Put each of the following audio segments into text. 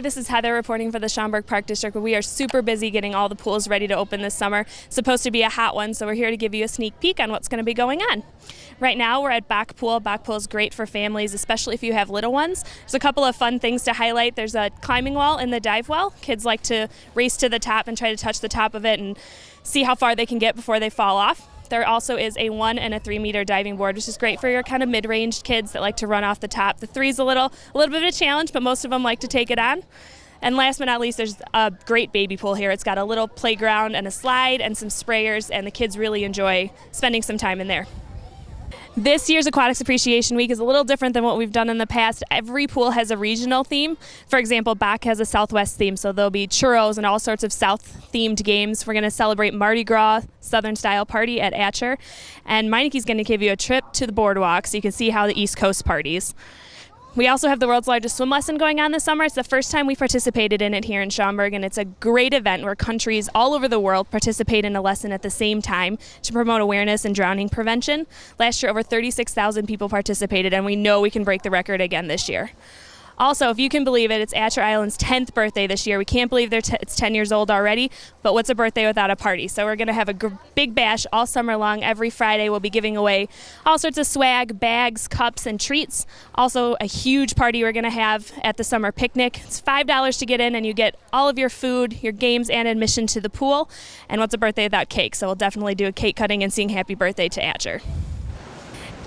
this is Heather reporting for the Schaumburg Park District. We are super busy getting all the pools ready to open this summer. It's supposed to be a hot one, so we're here to give you a sneak peek on what's going to be going on. Right now we're at Bock Pool. Bock Pool is great for families, especially if you have little ones. There's a couple of fun things to highlight. There's a climbing wall in the dive well. Kids like to race to the top and try to touch the top of it and see how far they can get before they fall off. There also is a 1 and a 3 meter diving board, which is great for your kind of mid-range kids that like to run off the top. The 3 is a little bit of a challenge, but most of them like to take it on. And last but not least, there's a great baby pool here. It's got a little playground and a slide and some sprayers, and the kids really enjoy spending some time in there. This year's Aquatics Appreciation Week is a little different than what we've done in the past. Every pool has a regional theme. For example, Bock has a Southwest theme, so there'll be churros and all sorts of South-themed games. We're going to celebrate Mardi Gras Southern-style party at Atcher, and Meineke's going to give you a trip to the boardwalk so you can see how the East Coast parties. We also have the world's largest swim lesson going on this summer. It's the first time we participated in it here in Schaumburg, and it's a great event where countries all over the world participate in a lesson at the same time to promote awareness and drowning prevention. Last year, over 36,000 people participated, and we know we can break the record again this year. Also, if you can believe it, it's Atcher Island's 10th birthday this year. We can't believe it's 10 years old already, but what's a birthday without a party? So we're going to have a big bash all summer long. Every Friday we'll be giving away all sorts of swag, bags, cups, and treats. Also, a huge party we're going to have at the summer picnic. It's $5 to get in, and you get all of your food, your games, and admission to the pool. And what's a birthday without cake? So we'll definitely do a cake cutting and sing happy birthday to Atcher.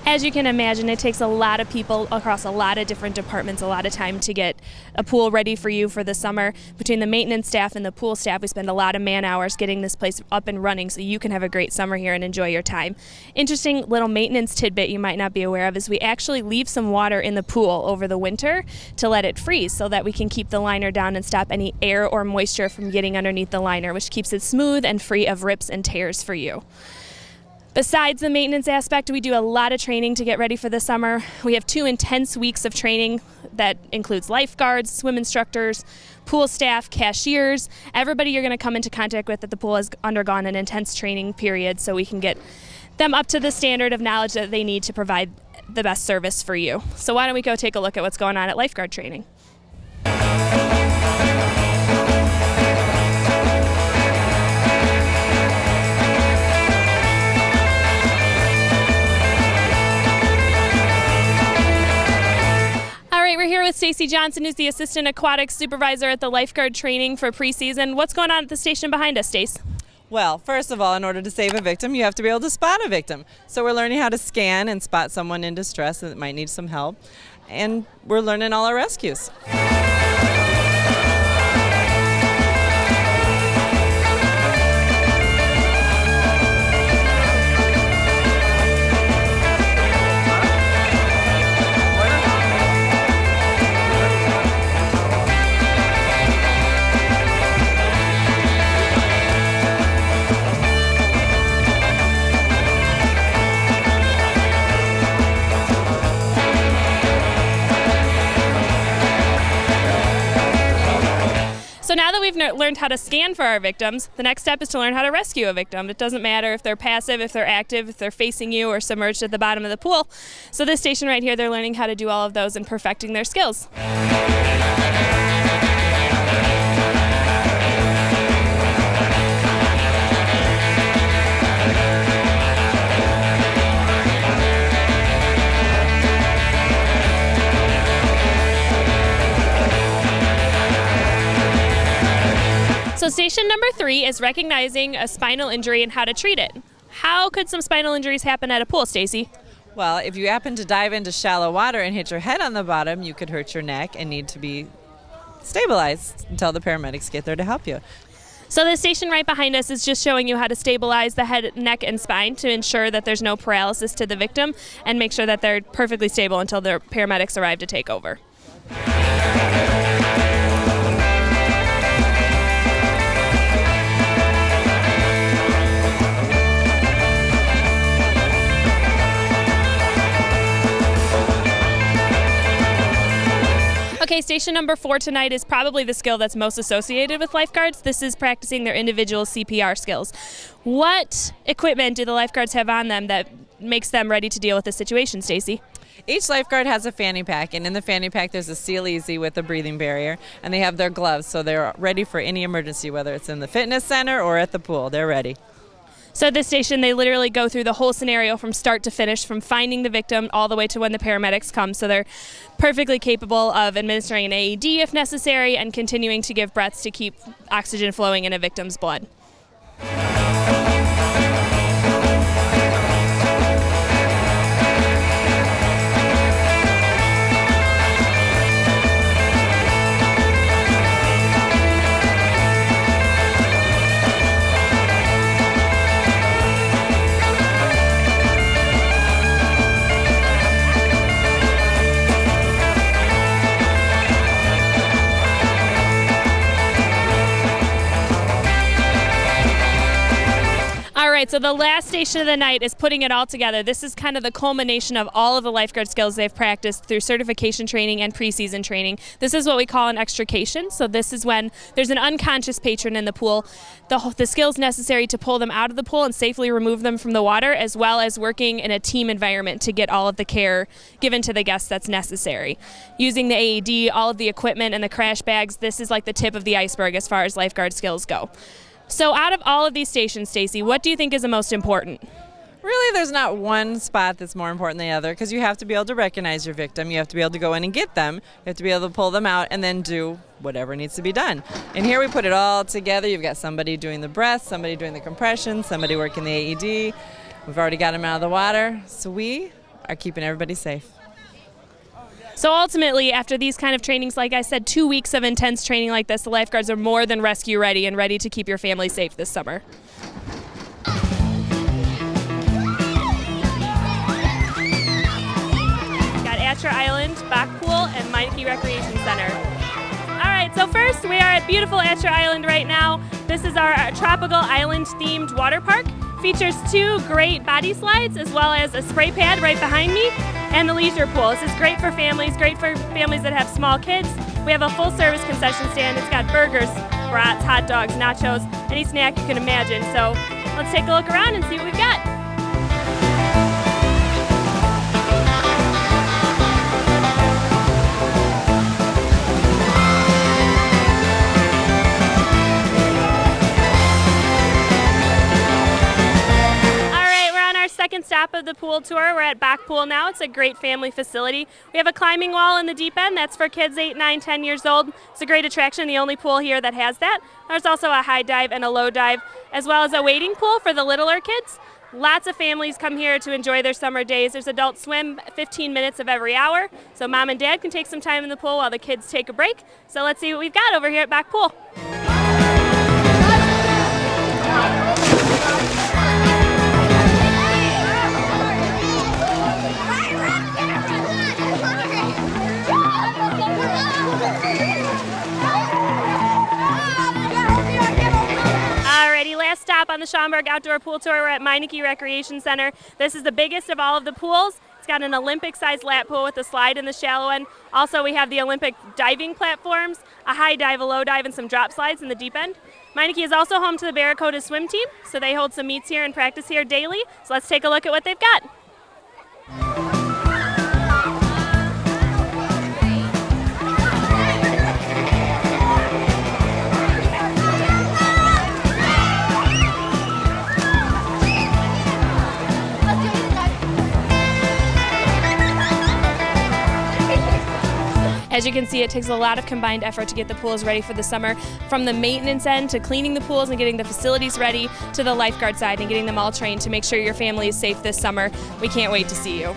As you can imagine, it takes a lot of people across a lot of different departments, a lot of time to get a pool ready for you for the summer. Between the maintenance staff and the pool staff, we spend a lot of man hours getting this place up and running so you can have a great summer here and enjoy your time. Interesting little maintenance tidbit you might not be aware of is we actually leave some water in the pool over the winter to let it freeze so that we can keep the liner down and stop any air or moisture from getting underneath the liner, which keeps it smooth and free of rips and tears for you. Besides the maintenance aspect, we do a lot of training to get ready for the summer. We have 2 intense weeks of training that includes lifeguards, swim instructors, pool staff, cashiers. Everybody you're going to come into contact with at the pool has undergone an intense training period so we can get them up to the standard of knowledge that they need to provide the best service for you. So why don't we go take a look at what's going on at lifeguard training. We're here with Stacy Johnson, who's the Assistant Aquatics Supervisor at the lifeguard training for preseason. What's going on at the station behind us, Stace? Well, first of all, in order to save a victim, you have to be able to spot a victim. So we're learning how to scan and spot someone in distress that might need some help. And we're learning all our rescues. So now that we've learned how to scan for our victims, the next step is to learn how to rescue a victim. It doesn't matter if they're passive, if they're active, if they're facing you or submerged at the bottom of the pool. So this station right here, they're learning how to do all of those and perfecting their skills. So station number 3 is recognizing a spinal injury and how to treat it. How could some spinal injuries happen at a pool, Stacy? Well, if you happen to dive into shallow water and hit your head on the bottom, you could hurt your neck and need to be stabilized until the paramedics get there to help you. So the station right behind us is just showing you how to stabilize the head, neck, and spine to ensure that there's no paralysis to the victim and make sure that they're perfectly stable until the paramedics arrive to take over. Okay, station number 4 tonight is probably the skill that's most associated with lifeguards. This is practicing their individual CPR skills. What equipment do the lifeguards have on them that makes them ready to deal with the situation, Stacy? Each lifeguard has a fanny pack, and in the fanny pack there's a Seal Easy with a breathing barrier, and they have their gloves, so they're ready for any emergency, whether it's in the fitness center or at the pool. They're ready. So at this station, they literally go through the whole scenario from start to finish, from finding the victim all the way to when the paramedics come. So they're perfectly capable of administering an AED if necessary and continuing to give breaths to keep oxygen flowing in a victim's blood. All right, so the last station of the night is putting it all together. This is kind of the culmination of all of the lifeguard skills they've practiced through certification training and preseason training. This is what we call an extrication. So this is when there's an unconscious patron in the pool. The skills necessary to pull them out of the pool and safely remove them from the water, as well as working in a team environment to get all of the care given to the guests that's necessary. Using the AED, all of the equipment, and the crash bags, this is like the tip of the iceberg as far as lifeguard skills go. So out of all of these stations, Stacy, what do you think is the most important? Really, there's not one spot that's more important than the other, because you have to be able to recognize your victim. You have to be able to go in and get them. You have to be able to pull them out and then do whatever needs to be done. And here we put it all together. You've got somebody doing the breath, somebody doing the compression, somebody working the AED. We've already got them out of the water, so we are keeping everybody safe. So ultimately, after these kind of trainings, like I said, 2 weeks of intense training like this, the lifeguards are more than rescue ready and ready to keep your family safe this summer. Got Asher Island, Bock Pool, and Meineke Recreation Center. All right, so first we are at beautiful Asher Island right now. This is our tropical island-themed water park. Features 2 great body slides as well as a spray pad right behind me and the leisure pool. This is great for families that have small kids. We have a full-service concession stand. It's got burgers, brats, hot dogs, nachos, any snack you can imagine. So let's take a look around and see what we've got. Second stop of the pool tour. We're at Bock Pool now. It's a great family facility. We have a climbing wall in the deep end. That's for kids 8, 9, 10 years old. It's a great attraction, the only pool here that has that. There's also a high dive and a low dive, as well as a wading pool for the littler kids. Lots of families come here to enjoy their summer days. There's adult swim 15 minutes of every hour, so mom and dad can take some time in the pool while the kids take a break. So let's see what we've got over here at Bock Pool. Last stop on the Schaumburg Outdoor Pool Tour. We're at Meineke Recreation Center. This is the biggest of all of the pools. It's got an Olympic-sized lap pool with a slide in the shallow end. Also, we have the Olympic diving platforms, a high dive, a low dive, and some drop slides in the deep end. Meineke is also home to the Barracuda swim team, so they hold some meets here and practice here daily. So let's take a look at what they've got. As you can see, it takes a lot of combined effort to get the pools ready for the summer, from the maintenance end to cleaning the pools and getting the facilities ready to the lifeguard side and getting them all trained to make sure your family is safe this summer. We can't wait to see you.